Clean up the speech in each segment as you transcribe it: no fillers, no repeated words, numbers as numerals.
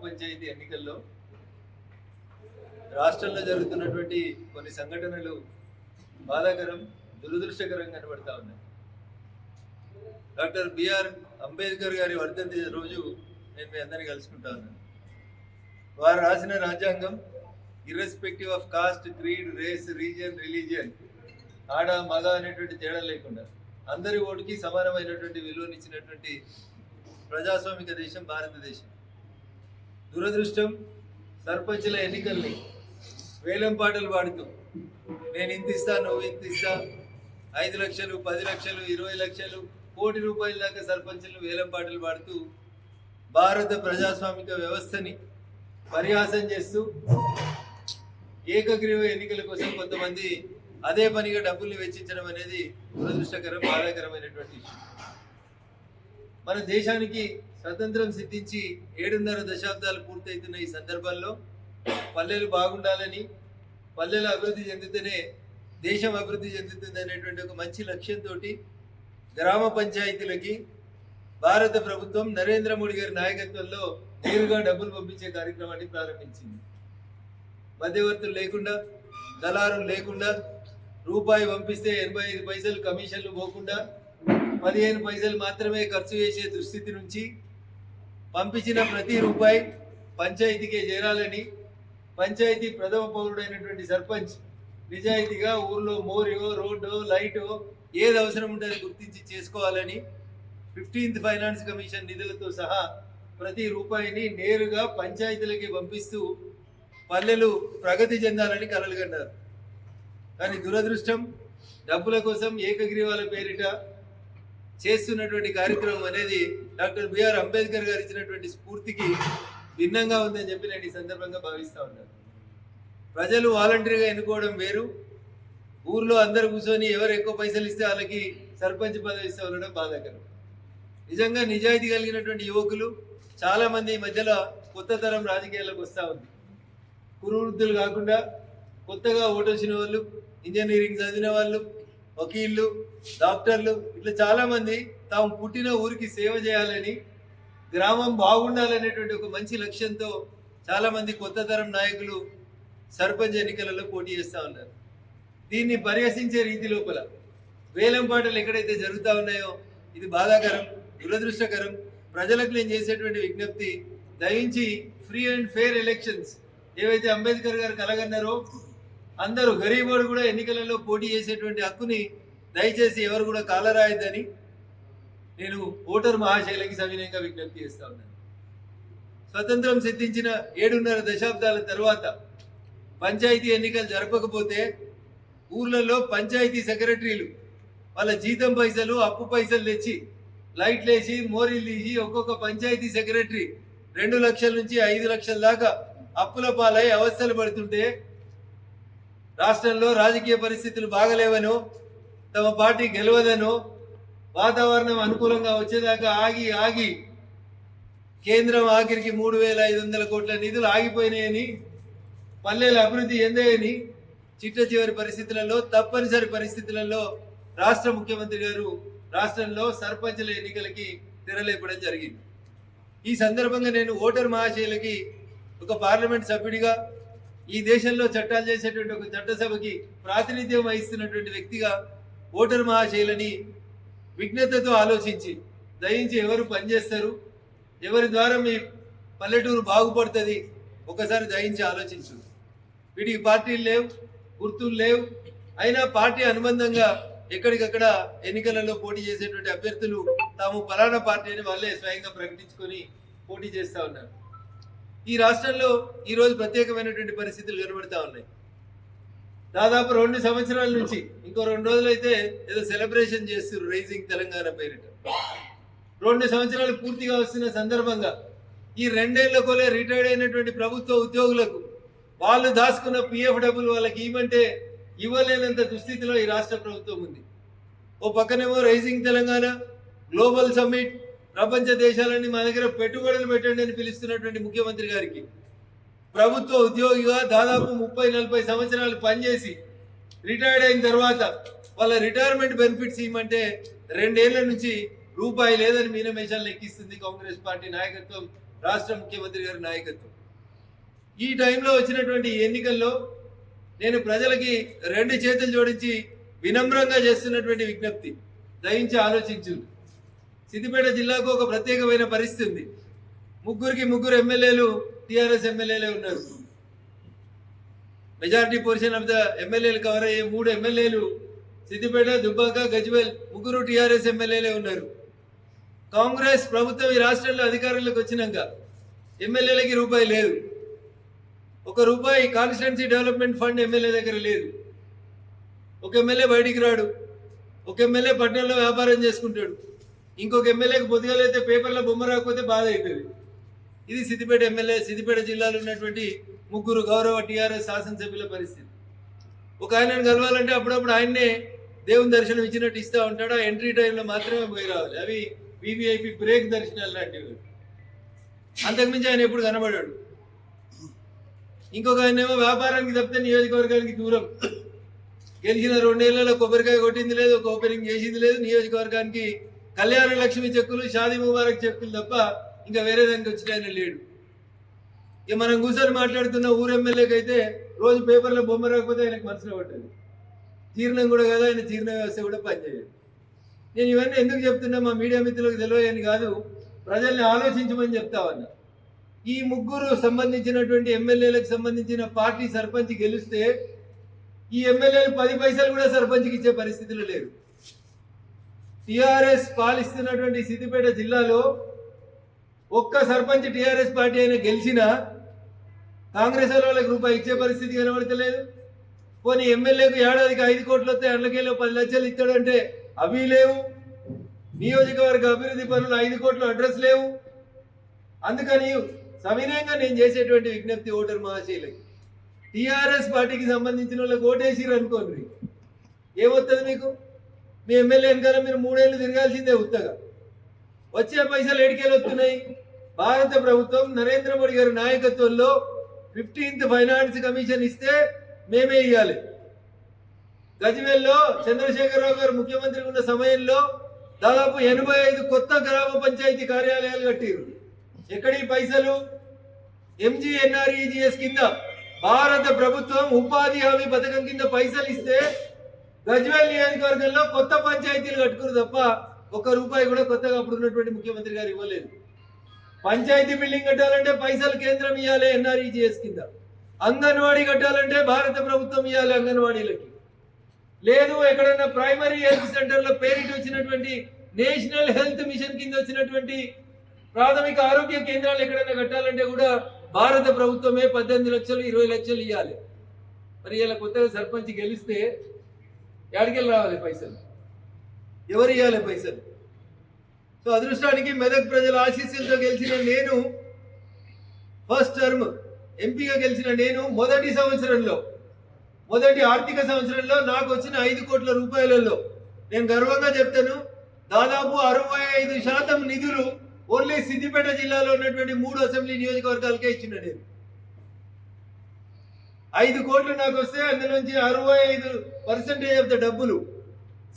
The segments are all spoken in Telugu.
పంచాయతీ ఎన్నికల్లో రాష్ట్రంలో జరుగుతున్నటువంటి కొన్ని సంఘటనలు బాధాకరం, దురదృష్టకరంగా కనబడతా ఉన్నాయి. డాక్టర్ బిఆర్ అంబేద్కర్ గారి వర్ధంతి రోజు నేను మీ అందరినీ కలుసుకుంటా ఉన్నాను. వారు రాసిన రాజ్యాంగం irrespective of caste, creed, race, region, religion, ఆడ మగ అనేటువంటి తేడా లేకుండా అందరి ఓటుకి సమానమైనటువంటి విలువనిచ్చినటువంటి ప్రజాస్వామిక దేశం భారతదేశం. దురదృష్టం, సర్పంచుల ఎన్నికల్ని వేలం పాటలు పాడుతూ నేను ఇంత ఇస్తా, నువ్వు ఇంత ఇస్తా, 5 లక్షలు, 10 లక్షలు, 20 లక్షలు, కోటి రూపాయల దాకా సర్పంచులు వేలం పాటలు పాడుతూ భారత ప్రజాస్వామిక వ్యవస్థని పరిహాసం చేస్తూ ఏకగ్రీవ ఎన్నికల కోసం కొంతమంది అదే పనిగా డబ్బుల్ని వెచ్చించడం అనేది దురదృష్టకరం, బాధాకరమైనటువంటి విషయం. మన దేశానికి స్వతంత్రం సిద్ధించి 7.5 దశాబ్దాలు పూర్తవుతున్న ఈ సందర్భంలో పల్లెలు బాగుండాలని, పల్లెలు అభివృద్ధి చెందితేనే దేశం అభివృద్ధి చెందుతుంది అనేటువంటి ఒక మంచి లక్ష్యంతో గ్రామ పంచాయతీలకి భారత ప్రభుత్వం నరేంద్ర మోడీ గారి నాయకత్వంలో నేరుగా డబ్బులు పంపించే కార్యక్రమాన్ని ప్రారంభించింది. మధ్యవర్తులు లేకుండా, దళారులు లేకుండా, రూపాయి పంపిస్తే 85 పైసలు కమిషన్లు పోకుండా 15 పైసలు మాత్రమే ఖర్చు చేసే దుస్థితి నుంచి పంపించిన ప్రతి రూపాయి పంచాయతీకే చేరాలని, పంచాయతీ ప్రథమ పౌరుడైనటువంటి సర్పంచ్ నిజాయితీగా ఊర్లో మోరియో, రోడ్డో, లైటో ఏది అవసరం ఉంటుందో గుర్తించి చేసుకోవాలని 15th ఫైనాన్స్ కమిషన్ నిధులతో సహా ప్రతి రూపాయిని నేరుగా పంచాయతీలకి పంపిస్తూ పల్లెలు ప్రగతి చెందాలని కలలు కన్నారు. కానీ దురదృష్టం, డబ్బుల కోసం ఏకగ్రీవాల పేరిట చేస్తున్నటువంటి కార్యక్రమం అనేది డాక్టర్ బిఆర్ అంబేద్కర్ గారు ఇచ్చినటువంటి స్ఫూర్తికి భిన్నంగా ఉందని చెప్పి నేను ఈ సందర్భంగా భావిస్తూ ఉన్నాను. ప్రజలు వాలంటరీగా ఎన్నుకోవడం వేరు, ఊర్లో అందరు కూర్చొని ఎవరు ఎక్కువ పైసలు ఇస్తే వాళ్ళకి సర్పంచ్ పదవి ఇస్తే ఉండడం బాధాకరం. నిజంగా నిజాయితీ కలిగినటువంటి యువకులు చాలామంది ఈ మధ్యలో కొత్త తరం రాజకీయాలకు వస్తూ ఉంది. కురువృద్ధులు కాకుండా కొత్తగా ఓటు వచ్చిన వాళ్ళు, ఇంజనీరింగ్ చదివిన వాళ్ళు, వకీళ్ళు, డాక్టర్లు, ఇట్లా చాలామంది తాము పుట్టిన ఊరికి సేవ చేయాలని, గ్రామం బాగుండాలనేటువంటి ఒక మంచి లక్ష్యంతో చాలామంది కొత్త తరం నాయకులు సర్పంచ్ ఎన్నికలలో పోటీ చేస్తూ ఉన్నారు. దీన్ని పరిహసించే రీతి లోపల వేలం పాటలు ఎక్కడైతే జరుగుతూ ఉన్నాయో ఇది బాధాకరం, దురదృష్టకరం. ప్రజలకు నేను చేసేటువంటి విజ్ఞప్తి, దయించి ఫ్రీ అండ్ ఫెయిర్ ఎలక్షన్స్ ఏవైతే అంబేద్కర్ గారు కలగన్నారో అందరూ గరీబోడు కూడా ఎన్నికలలో పోటీ చేసేటువంటి హక్కుని దయచేసి ఎవరు కూడా కాలరాయద్దని నేను ఓటర్ మహాశైలకి సవినయంగా విజ్ఞప్తి చేస్తా ఉన్నాను. స్వతంత్రం సిద్ధించిన 7.5 దశాబ్దాల తర్వాత పంచాయతీ ఎన్నికలు జరపకపోతే ఊర్లలో పంచాయతీ సెక్రటరీలు వాళ్ళ జీతం పైసలు, అప్పు పైసలు తెచ్చి లైట్లు వేసి, మోరీలు తీసి ఒక్కొక్క పంచాయతీ సెక్రటరీ 2 లక్షల నుంచి 5 లక్షల దాకా అప్పుల పాలై అవస్థలు పడుతుంటే రాష్ట్రంలో రాజకీయ పరిస్థితులు బాగలేవనో, తమ పార్టీ గెలవదనో, వాతావరణం అనుకూలంగా వచ్చేదాకా ఆగి కేంద్రం ఆఖరికి 3,500 కోట్ల నిధులు ఆగిపోయినాయని, పల్లెల అభివృద్ధి ఎందాయని చిట్ట చివరి పరిస్థితులలో, తప్పనిసరి పరిస్థితులలో రాష్ట్ర ముఖ్యమంత్రి గారు రాష్ట్రంలో సర్పంచుల ఎన్నికలకి తెరలేపడం జరిగింది. ఈ సందర్భంగా నేను ఓటర్ మహాశయులకి ఒక పార్లమెంట్ సభ్యుడిగా, ఈ దేశంలో చట్టాలు చేసేటువంటి ఒక చట్టసభకి ప్రాతినిధ్యం వహిస్తున్నటువంటి వ్యక్తిగా ఓటర్ మహాశయులని విజ్ఞతతో ఆలోచించి దయించి ఎవరు పనిచేస్తారు, ఎవరి ద్వారా మీ పల్లెటూరు బాగుపడుతుంది ఒకసారి దయించి ఆలోచించు. వీటికి పార్టీలు లేవు, గుర్తులు లేవు, అయినా పార్టీ అనుబంధంగా ఎక్కడికక్కడ ఎన్నికలలో పోటీ చేసేటువంటి అభ్యర్థులు తాము పలానా పార్టీ అని వాళ్ళే స్వయంగా ప్రకటించుకొని పోటీ చేస్తూ ఉన్నారు. ఈ రాష్ట్రంలో ఈరోజు ప్రత్యేకమైనటువంటి పరిస్థితులు కనబడతా ఉన్నాయి. దాదాపు 2 సంవత్సరాల నుంచి, ఇంకో 2 రోజులు అయితే ఏదో సెలబ్రేషన్ చేస్తారు రైజింగ్ తెలంగాణ పేరిట. 2 సంవత్సరాలు పూర్తిగా వస్తున్న సందర్భంగా ఈ 2 ఏళ్లకోలే రిటైర్డ్ అయినటువంటి ప్రభుత్వ ఉద్యోగులకు వాళ్ళు దాచుకున్న పిఎఫ్ డబ్బులు వాళ్ళకి ఇవ్వమంటే ఇవ్వలేనంత దుస్థితిలో ఈ రాష్ట్ర ప్రభుత్వం ఉంది. ఓ పక్కనేమో రైజింగ్ తెలంగాణ, గ్లోబల్ సమ్మిట్, ప్రపంచ దేశాలన్నీ మా దగ్గర పెట్టుబడులు పెట్టండి అని పిలుస్తున్నటువంటి ముఖ్యమంత్రి గారికి ప్రభుత్వ ఉద్యోగిగా దాదాపు 30-40 సంవత్సరాలు పనిచేసి రిటైర్డ్ అయిన తర్వాత వాళ్ళ రిటైర్మెంట్ బెనిఫిట్స్ ఇవ్వమంటే 2 ఏళ్ల నుంచి రూపాయి లేదని మీనమేషాలు ఎక్కిస్తుంది కాంగ్రెస్ పార్టీ నాయకత్వం రాష్ట్ర ముఖ్యమంత్రి గారి నాయకత్వం. ఈ టైంలో వచ్చినటువంటి ఎన్నికల్లో నేను ప్రజలకి 2 చేతులు జోడించి వినమ్రంగా చేస్తున్నటువంటి విజ్ఞప్తి, దయించి ఆలోచించు. సిద్దిపేట జిల్లాకు ఒక ప్రత్యేకమైన పరిస్థితి ఉంది. 3 ఎమ్మెల్యేలు టీఆర్ఎస్ ఎమ్మెల్యేలే ఉన్నారు. మెజారిటీ పోర్షన్ ఆఫ్ ద ఎమ్మెల్యేలు కవర్ అయ్యే 3 ఎమ్మెల్యేలు సిద్దిపేట, దుబ్బాక, గజ్వేల్ 3 టీఆర్ఎస్ ఎమ్మెల్యేలే ఉన్నారు. కాంగ్రెస్ ప్రభుత్వం ఈ రాష్ట్రంలో అధికారంలోకి వచ్చినాక ఎమ్మెల్యేలకి రూపాయి లేదు. 1 రూపాయి కాన్స్టిట్యున్సీ డెవలప్మెంట్ ఫండ్ ఎమ్మెల్యే దగ్గర లేదు. ఒక ఎమ్మెల్యే బయటికి రాడు. ఒక ఎమ్మెల్యే పట్టణంలో వ్యాపారం చేసుకుంటాడు. ఇంకొక ఎమ్మెల్యేకి పొద్దుగాలైతే పేపర్లో బొమ్మ రాకపోతే బాధ అవుతుంది. ఇది సిద్దిపేట ఎమ్మెల్యే, సిద్దిపేట జిల్లాలో ఉన్నటువంటి 3 గౌరవ టీఆర్ఎస్ శాసనసభ్యుల పరిస్థితి. ఒక ఆయనను కలవాలంటే అప్పుడప్పుడు ఆయన్నే దేవుని దర్శనం ఇచ్చినట్టు ఇస్తూ ఉంటాడు. ఆ ఎంట్రీ టైంలో మాత్రమే పోయి రావాలి. అవి వివిఐపి బ్రేక్ దర్శనాలు లాంటివి. అంతకుమించి ఆయన ఎప్పుడు కనబడాడు. ఇంకొక ఆయన ఏమో వ్యాపారానికి తప్పితే నియోజకవర్గానికి దూరం. గెలిచిన 2 ఏళ్లలో కొబ్బరికాయ కొట్టింది లేదు, ఒక ఓపెనింగ్ చేసింది లేదు. నియోజకవర్గానికి కళ్యాణ లక్ష్మి చెక్కులు, షాదీ ముబారక్ చెక్కులు తప్ప ఇంకా వేరే దానికి వచ్చిన ఆయన లేడు. ఇక మనం కూర్చొని మాట్లాడుతున్న ఊరు ఎమ్మెల్యేకి అయితే రోజు పేపర్లో బొమ్మ రాకపోతే ఆయనకు మనసులో పడ్డది. జీర్ణం కూడా కదా, ఆయన జీర్ణ వ్యవస్థ కూడా పనిచేయదు. నేను ఇవన్నీ ఎందుకు చెప్తున్నా, మా మీడియా మిత్రులకు తెలియని కాదు, ప్రజల్ని ఆలోచించమని చెప్తా ఉన్నా. ఈ 3 సంబంధించినటువంటి ఎమ్మెల్యేలకు సంబంధించిన పార్టీ సర్పంచ్ గెలిస్తే ఈ ఎమ్మెల్యేలు 10 పైసలు కూడా సర్పంచ్కి ఇచ్చే పరిస్థితులు లేరు. టీఆర్ఎస్ పాలిస్తున్నటువంటి సిద్దిపేట జిల్లాలో ఒక్క సర్పంచ్ టీఆర్ఎస్ పార్టీ అయినా గెలిచినా కాంగ్రెస్ వాళ్ళకి రూపాయి ఇచ్చే పరిస్థితి కనబడతలేదు. పోనీ ఎమ్మెల్యేకు ఏడాదికి 5 కోట్లు వస్తే అండ్లకేలో 10 లక్షలు ఇస్తాడంటే అవి లేవు. నియోజకవర్గ అభివృద్ధి పనులు 5 కోట్ల అడ్రస్ లేవు. అందుకని సవినయంగా నేను చేసేటువంటి విజ్ఞప్తి ఓటర్ మహాశీలకి, టీఆర్ఎస్ పార్టీకి సంబంధించిన వాళ్ళకి ఓటేసిరు అనుకోండి, ఏమవుతుంది మీకు? మీ ఎమ్మెల్యే వెనకాల మీరు 3 ఏళ్ళు తిరగాల్సిందే ఉత్తగా. వచ్చే పైసలు ఏడికేలు వస్తున్నాయి? భారత ప్రభుత్వం నరేంద్ర మోడీ గారి నాయకత్వంలో 15th ఫైనాన్స్ కమిషన్ ఇస్తే మేమే ఇవ్వాలి. గజ్వేల్లో చంద్రశేఖరరావు గారు ముఖ్యమంత్రి ఉన్న సమయంలో దాదాపు 85 కొత్త గ్రామ పంచాయతీ కార్యాలయాలు కట్టిరు. ఎక్కడి పైసలు? MGNREGS కింద భారత ప్రభుత్వం ఉపాధి హామీ పథకం కింద పైసలు ఇస్తే గజ్వేల్ నియోజకవర్గంలో కొత్త పంచాయతీలు కట్టుకురు తప్ప 1 రూపాయి కూడా కొత్తగా అప్పుడు ఉన్నటువంటి ముఖ్యమంత్రి గారు ఇవ్వలేదు. పంచాయతీ బిల్డింగ్ కట్టాలంటే పైసలు కేంద్రం ఇవ్వాలి NREGS కింద. అంగన్వాడీ కట్టాలంటే భారత ప్రభుత్వం ఇవ్వాలి అంగన్వాడీలకి. లేదు ఎక్కడైనా ప్రైమరీ హెల్త్ సెంటర్లో పేరిటి వచ్చినటువంటి నేషనల్ హెల్త్ మిషన్ కింద వచ్చినటువంటి ప్రాథమిక ఆరోగ్య కేంద్రాలు ఎక్కడైనా కట్టాలంటే కూడా భారత ప్రభుత్వమే 18 లక్షలు 20 లక్షలు ఇవ్వాలి. మరి ఇలా కొత్తగా సర్పంచ్ గెలిస్తే ఎక్కడికెళ్ళి రావాలి పైసలు? ఎవరు ఇవ్వాలి పైసలు? సో అదృష్టానికి మెదక్ ప్రజల ఆశీస్సులతో గెలిచిన నేను, ఫస్ట్ టర్మ్ ఎంపీగా గెలిచిన నేను, మొదటి ఆర్థిక సంవత్సరంలో నాకు వచ్చిన 5 కోట్ల రూపాయలలో నేను గర్వంగా చెప్తాను, దాదాపు 65% నిధులు ఓన్లీ సిద్దిపేట జిల్లాలో ఉన్నటువంటి 3 అసెంబ్లీ నియోజకవర్గాలకే ఇచ్చిన నేను. 5 కోట్లు నాకు వస్తే అందులోంచి 65% ఆఫ్ ద డబ్బులు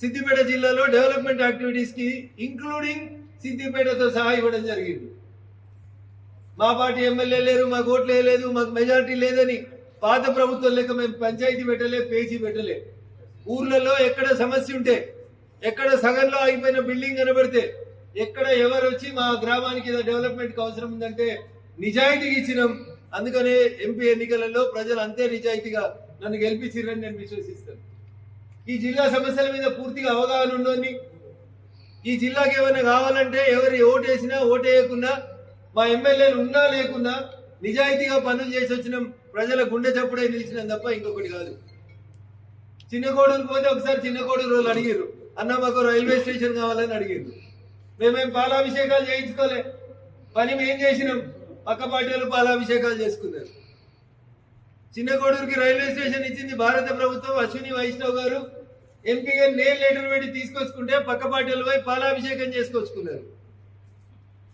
సిద్దిపేట జిల్లాలో డెవలప్మెంట్ యాక్టివిటీస్ కి ఇంక్లూడింగ్ సిద్దిపేటతో సహా ఇవ్వడం జరిగింది. మా పార్టీ ఎమ్మెల్యే లేరు, మాకు ఓట్లు వేయలేదు, మాకు మెజారిటీ లేదని పాత ప్రభుత్వం లెక్క మేము పంచాయతీ పెట్టలే, పేజీ పెట్టలే. ఊర్లలో ఎక్కడ సమస్య ఉంటే, ఎక్కడ సగంలో ఆగిపోయిన బిల్డింగ్ కనబడితే, ఎక్కడ ఎవరు వచ్చి మా గ్రామానికి డెవలప్మెంట్కి అవసరం ఉందంటే నిజాయితీగా ఇచ్చినాం. అందుకనే ఎంపీ ఎన్నికలలో ప్రజలు అంతే నిజాయితీగా నన్ను గెలిపించారని నేను విశ్వసిస్తాను. ఈ జిల్లా సమస్యల మీద పూర్తిగా అవగాహన ఉందని, ఈ జిల్లాకి ఏమైనా కావాలంటే ఎవరు ఓటేసినా ఓటేయకున్నా, మా ఎమ్మెల్యేలు ఉన్నా లేకున్నా నిజాయితీగా పనులు చేసి వచ్చినాం. ప్రజల గుండె చప్పుడే నిలిచినాం తప్ప ఇంకొకటి కాదు. చిన్నకోడూరు పోతే ఒకసారి చిన్నకోడూరు వాళ్ళు అడిగారు, అన్న మాకు రైల్వే స్టేషన్ కావాలని అడిగారు. మేమేం పాలాభిషేకాలు చేయించుకోలే, పని మేము చేసినాం. పక్క పార్టీలు పాలాభిషేకాలు చేసుకున్నారు. చిన్నకోడూరుకి రైల్వే స్టేషన్ ఇచ్చింది భారత ప్రభుత్వం. అశ్విని వైష్ణవ్ గారు ఎంపీగా నేను లెటర్ పెట్టి తీసుకొచ్చుకుంటే పక్క పార్టీలు పోయి పాలాభిషేకం చేసుకొచ్చుకున్నారు.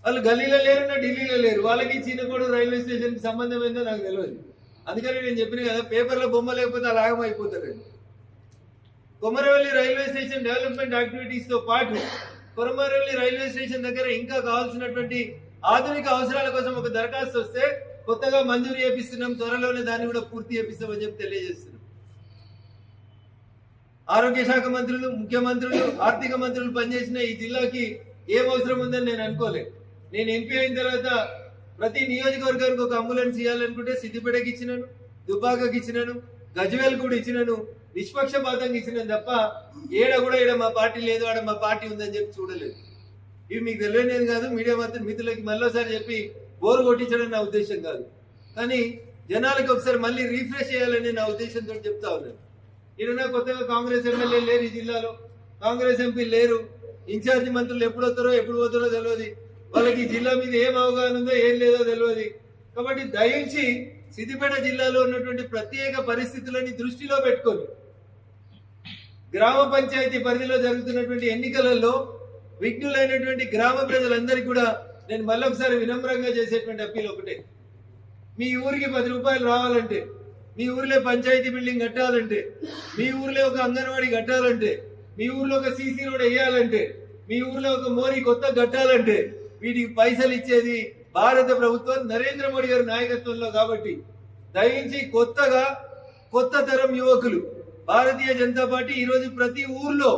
వాళ్ళు గల్లీలో లేరు, ఢిల్లీలో లేరు. వాళ్ళకి చిన్నకోడూరు రైల్వే స్టేషన్కి సంబంధం ఏందో నాకు తెలియదు. అందుకని నేను చెప్పిన కదా, పేపర్లో బొమ్మ లేకపోతే అలా ఆగమైపోతారండి. Komaravelli railway station development activities తో పాటు కొమరవెల్లి రైల్వే స్టేషన్ దగ్గర ఇంకా కావాల్సినటువంటి ఆధునిక అవసరాల కోసం ఒక దరఖాస్తు వస్తే కొత్తగా మంజూరు చేపిస్తున్నాం, త్వరలోనే దాన్ని కూడా పూర్తి చేపిస్తామని చెప్పి తెలియజేస్తున్నాం. ఆరోగ్య శాఖ మంత్రులు, ముఖ్యమంత్రులు, ఆర్థిక మంత్రులు పనిచేసిన ఈ జిల్లాకి ఏం అవసరం ఉందని నేను అనుకోలేదు. నేను ఎంపీ అయిన తర్వాత ప్రతి నియోజకవర్గానికి ఒక అంబులెన్స్ ఇవ్వాలనుకుంటే సిద్దిపేటకి ఇచ్చినాను, దుబ్బాకకి ఇచ్చినాను, గజ్వేల్ కూడా ఇచ్చినాను, నిష్పక్షపాతంగా ఇచ్చినాను తప్ప ఈడ మా పార్టీ లేదు, ఆడ మా పార్టీ ఉందని చెప్పి చూడలేదు. ఇవి మీకు తెలియలేదు కాదు, మీడియా మిత్రులకి మళ్ళీసారి చెప్పి బోరు కొట్టించడం నా ఉద్దేశం కాదు. కానీ జనాలకి ఒకసారి మళ్ళీ రీఫ్రెష్ చేయాలని నా ఉద్దేశంతో చెప్తా ఉన్నాను. ఈయన కొత్తగా కాంగ్రెస్ ఎమ్మెల్యే లేరు, ఈ జిల్లాలో కాంగ్రెస్ ఎంపీ లేరు, ఇన్ఛార్జి మంత్రులు ఎప్పుడు వస్తారో ఎప్పుడు పోతారో తెలియదు, వాళ్ళకి జిల్లా మీద ఏం అవగాహన ఉందో ఏం లేదో తెలియదు. కాబట్టి దయించి సిద్దిపేట జిల్లాలో ఉన్నటువంటి ప్రత్యేక పరిస్థితులని దృష్టిలో పెట్టుకొని గ్రామ పంచాయతీ పరిధిలో జరుగుతున్నటువంటి ఎన్నికలలో విఘ్నులైనటువంటి గ్రామ ప్రజలందరికీ కూడా నేను మళ్ళొకసారి వినమ్రంగా చేసేటువంటి అప్పీల్ ఒకటే. మీ ఊరికి 10 రూపాయలు రావాలంటే, మీ ఊర్లో పంచాయతీ బిల్డింగ్ కట్టాలంటే, మీ ఊర్లో ఒక అంగన్వాడీ కట్టాలంటే, మీ ఊర్లో ఒక సీసీ రోడ్ వేయాలంటే, మీ ఊర్లో ఒక మోరీ కొత్త కట్టాలంటే వీటికి పైసలు ఇచ్చేది భారత ప్రభుత్వం నరేంద్ర మోడీ గారి నాయకత్వంలో. కాబట్టి దయించి కొత్త తరం యువకులు భారతీయ జనతా పార్టీ ఈరోజు ప్రతి ఊర్లో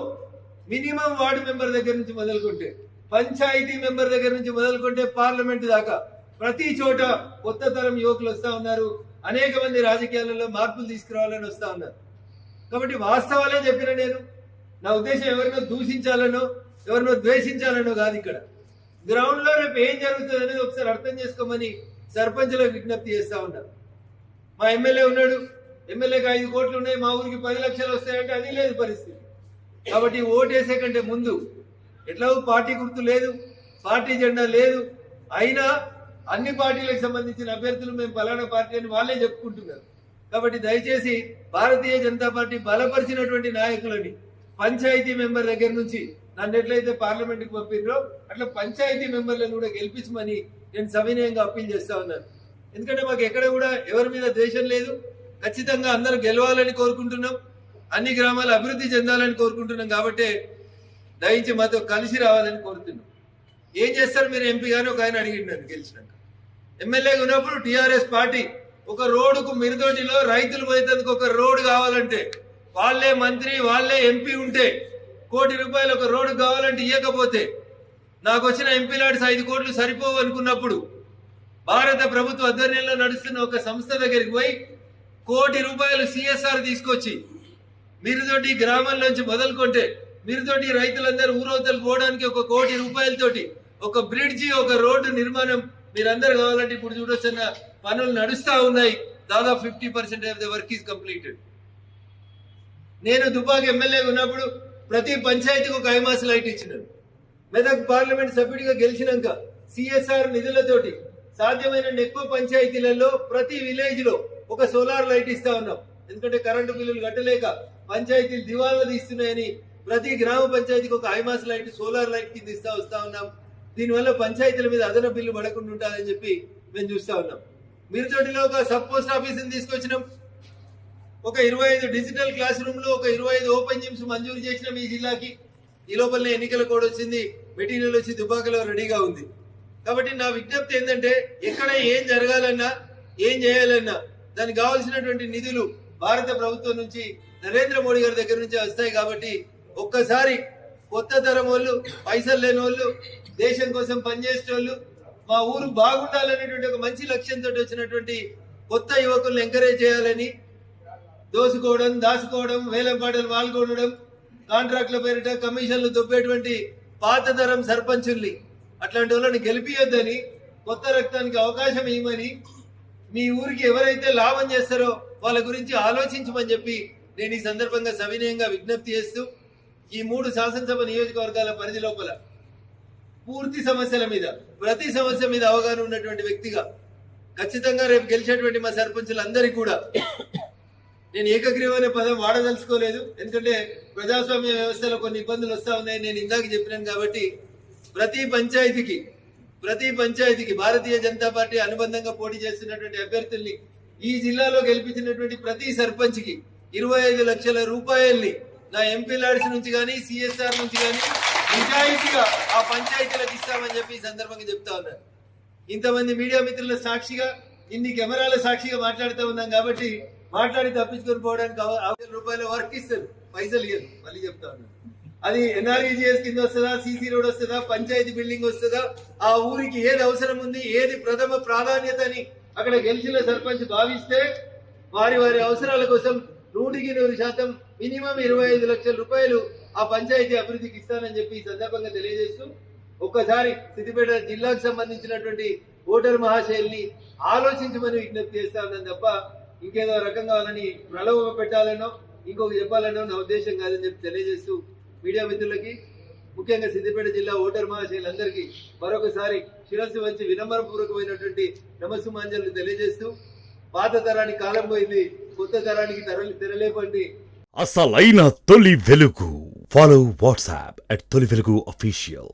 మినిమం వార్డు మెంబర్ దగ్గర నుంచి మొదలుకుంటే, పంచాయతీ మెంబర్ దగ్గర నుంచి మొదలుకుంటే పార్లమెంట్ దాకా ప్రతి చోట కొత్త తరం యువకులు వస్తా ఉన్నారు. అనేక మంది రాజకీయాలలో మార్పులు తీసుకురావాలని వస్తా ఉన్నారు. కాబట్టి వాస్తవాలే చెప్పిన నేను. నా ఉద్దేశం ఎవరినో దూషించాలనో ఎవరినో ద్వేషించాలనో కాదు. ఇక్కడ గ్రౌండ్ లో రేపు ఏం జరుగుతుంది అనేది ఒకసారి అర్థం చేసుకోమని సర్పంచులకు విజ్ఞప్తి చేస్తా ఉన్నారు. మా ఎమ్మెల్యే ఉన్నాడు, ఎమ్మెల్యేకి 5 కోట్లు ఉన్నాయి, మా ఊరికి 10 లక్షలు వస్తాయంటే అది లేదు పరిస్థితి. కాబట్టి ఓటేసే కంటే ముందు ఎట్లా పార్టీ గుర్తు లేదు, పార్టీ జెండా లేదు, అయినా అన్ని పార్టీలకు సంబంధించిన అభ్యర్థులు మేము పలానా పార్టీ అని వాళ్ళే చెప్పుకుంటున్నారు. కాబట్టి దయచేసి భారతీయ జనతా పార్టీ బలపరిచినటువంటి నాయకులని పంచాయతీ మెంబర్ దగ్గర నుంచి నన్ను ఎట్లయితే పార్లమెంట్కి పంపినరో అట్లా పంచాయతీ మెంబర్లను కూడా గెలిపించమని నేను సవినయంగా అప్పీల్ చేస్తా ఉన్నాను. ఎందుకంటే మాకు ఎక్కడ కూడా ఎవరి మీద ద్వేషం లేదు. ఖచ్చితంగా అందరూ గెలవాలని కోరుకుంటున్నాం, అన్ని గ్రామాలు అభివృద్ధి చెందాలని కోరుకుంటున్నాం. కాబట్టి దయించి మాతో కలిసి రావాలని కోరుతున్నాం. ఏం చేస్తారు మీరు ఎంపీ గాని ఒక ఆయన అడిగినారు గెలిచినాక. ఎమ్మెల్యేగా ఉన్నప్పుడు టీఆర్ఎస్ పార్టీ ఒక రోడ్డుకు మిరుదొడ్డిలో రైతులు పోయేందుకు ఒక రోడ్డు కావాలంటే వాళ్ళే మంత్రి వాళ్ళే ఎంపీ ఉంటే ₹1 కోటి ఒక రోడ్డు కావాలంటే ఇవ్వకపోతే నాకు వచ్చిన ఎంపీ లాంటి 5 కోట్లు సరిపోవు అనుకున్నప్పుడు భారత ప్రభుత్వ ఆధ్వర్యంలో నడుస్తున్న ఒక సంస్థ దగ్గరికి పోయి ₹1 కోటి సిఎస్ఆర్ తీసుకొచ్చి మిరుదొడ్డి గ్రామంలోంచి మొదలుకుంటే మిరుదొడ్డి రైతులందరూ ఊరవతలకు పోవడానికి ₹1 కోటి ఒక బ్రిడ్జి ఒక రోడ్డు నిర్మాణం మీరందరూ కావాలంటే ఇప్పుడు చూడొచ్చిన పనులు నడుస్తా ఉన్నాయి. దాదాపు 50% of the work is completed. నేను దుబ్బాక ఎమ్మెల్యేగా ఉన్నప్పుడు ప్రతి పంచాయతీకి ఒక ఐమాస్ లైట్ ఇచ్చినాను. మెదక్ పార్లమెంట్ సభ్యుడిగా గెలిచినాక సిఎస్ఆర్ నిధులతోటి సాధ్యమైన ఎక్కువ పంచాయతీలలో ప్రతి విలేజ్ లో ఒక సోలార్ లైట్ ఇస్తా ఉన్నాం. ఎందుకంటే కరెంటు బిల్లులు కట్టలేక పంచాయతీలు దివాలా తీస్తున్నాయని ప్రతి గ్రామ పంచాయతీకి ఒక ఐమాస్ లైట్ సోలార్ లైట్ కింద వస్తా ఉన్నాం. దీనివల్ల పంచాయతీల మీద అదన బిల్లు పడకుండా ఉంటుందని చెప్పి మేము చూస్తా ఉన్నాం. మిరుదొడ్డిలో ఒక సబ్ పోస్ట్ ఆఫీస్ తీసుకొచ్చినాం. ఒక 25 డిజిటల్ క్లాస్ రూమ్ లో ఒక 25 ఓపెన్ జిమ్స్ మంజూరు చేసినాం ఈ జిల్లాకి. ఈ లోపలనే ఎన్నికల కోడ్ వచ్చింది, మెటీరియల్ వచ్చి దుబ్బాకలో రెడీగా ఉంది. కాబట్టి నా విజ్ఞప్తి ఏంటంటే ఎక్కడ ఏం జరగాలన్నా ఏం చేయాలన్నా దానికి కావాల్సినటువంటి నిధులు భారత ప్రభుత్వం నుంచి నరేంద్ర మోడీ గారి దగ్గర నుంచి వస్తాయి. కాబట్టి ఒక్కసారి కొత్త తరం వాళ్ళు, పైసలు లేని వాళ్ళు, దేశం కోసం పనిచేసే వాళ్ళు, మా ఊరు బాగుండాలనేటువంటి ఒక మంచి లక్ష్యంతో వచ్చినటువంటి కొత్త యువకులను ఎంకరేజ్ చేయాలని, దోసుకోవడం దాచుకోవడం వేలం పాటలు పాల్గొనడం కాంట్రాక్ట్ల పేరిట కమిషన్లు దొబ్బేటువంటి పాత తరం సర్పంచుల్ని అట్లాంటి వాళ్ళని గెలిపియొద్దని, కొత్త రక్తానికి అవకాశం ఇవ్వమని, మీ ఊరికి ఎవరైతే లాభం చేస్తారో వాళ్ళ గురించి ఆలోచించమని చెప్పి నేను ఈ సందర్భంగా సవినయంగా విజ్ఞప్తి చేస్తూ ఈ 3 శాసనసభ నియోజకవర్గాల పరిధి లోపల పూర్తి సమస్యల మీద ప్రతి సమస్య మీద అవగాహన ఉన్నటువంటి వ్యక్తిగా ఖచ్చితంగా రేపు గెలిచేటువంటి మా సర్పంచులందరికీ కూడా నేను ఏకగ్రీవం అనే పదం వాడదలుచుకోలేదు. ఎందుకంటే ప్రజాస్వామ్య వ్యవస్థలో కొన్ని ఇబ్బందులు వస్తా ఉన్నాయి, నేను ఇందాక చెప్పినాను. కాబట్టి ప్రతి పంచాయతీకి భారతీయ జనతా పార్టీ అనుబంధంగా పోటీ చేస్తున్నటువంటి అభ్యర్థుల్ని ఈ జిల్లాలో గెలిపించినటువంటి ప్రతి సర్పంచ్ కి 25 లక్షల రూపాయల్ని నా ఎంపీ లాడ్స్ నుంచి కానీ సిఎస్ఆర్ నుంచి కానీ నిజాయితీగా ఆ పంచాయతీలకు ఇస్తామని చెప్పి ఈ సందర్భంగా చెప్తా ఉన్నారు. ఇంతమంది మీడియా మిత్రుల సాక్షిగా ఇన్ని కెమెరాల సాక్షిగా మాట్లాడుతూ ఉన్నాం కాబట్టి మాట్లాడి తప్పించుకొని పోవడానికి 1,000 రూపాయల వర్క్ ఇస్తారు, పైసలు ఇయ్యరు. మళ్ళీ చెప్తా ఉన్నాను, అది ఎన్ఆర్ఈజీఎస్ కింద వస్తుందా, సీసీ రోడ్ వస్తుందా, పంచాయతీ బిల్డింగ్ వస్తుందా, ఆ ఊరికి ఏది అవసరం ఉంది, ఏది ప్రథమ ప్రాధాన్యత అని అక్కడ గెలిచిన సర్పంచ్ భావిస్తే వారి వారి అవసరాల కోసం 100% మినిమం 25 లక్షల రూపాయలు ఆ పంచాయతీ అభివృద్ధికి ఇస్తానని చెప్పి ఈ సందర్భంగా తెలియజేస్తూ ఒక్కసారి సిద్దిపేట జిల్లాకు సంబంధించినటువంటి ఓటర్ మహాశైలిని ఆలోచించమని విజ్ఞప్తి చేస్తా ఉన్నాను తప్ప ఇంకేదో రకంగా వాళ్ళని ప్రలోభ పెట్టాలనో ఇంకొక చెప్పాలనో నా ఉద్దేశం కాదని చెప్పి తెలియజేస్తూ మీడియా మిత్రులకి ముఖ్యంగా సిద్దిపేట జిల్లా ఓటర్ మహాశైలందరికీ మరొకసారి శిరస్సు వంచి వినమ్రపూర్వకమైనటువంటి నమస్సుమాంజలు తెలియజేస్తూ పాత తరానికి కాలం పోయింది, కొత్త తరానికి తెరలేపండి. అసలైన తొలి వెలుగు. ఫాలో వాట్సాప్ @తొలి వెలుగు official.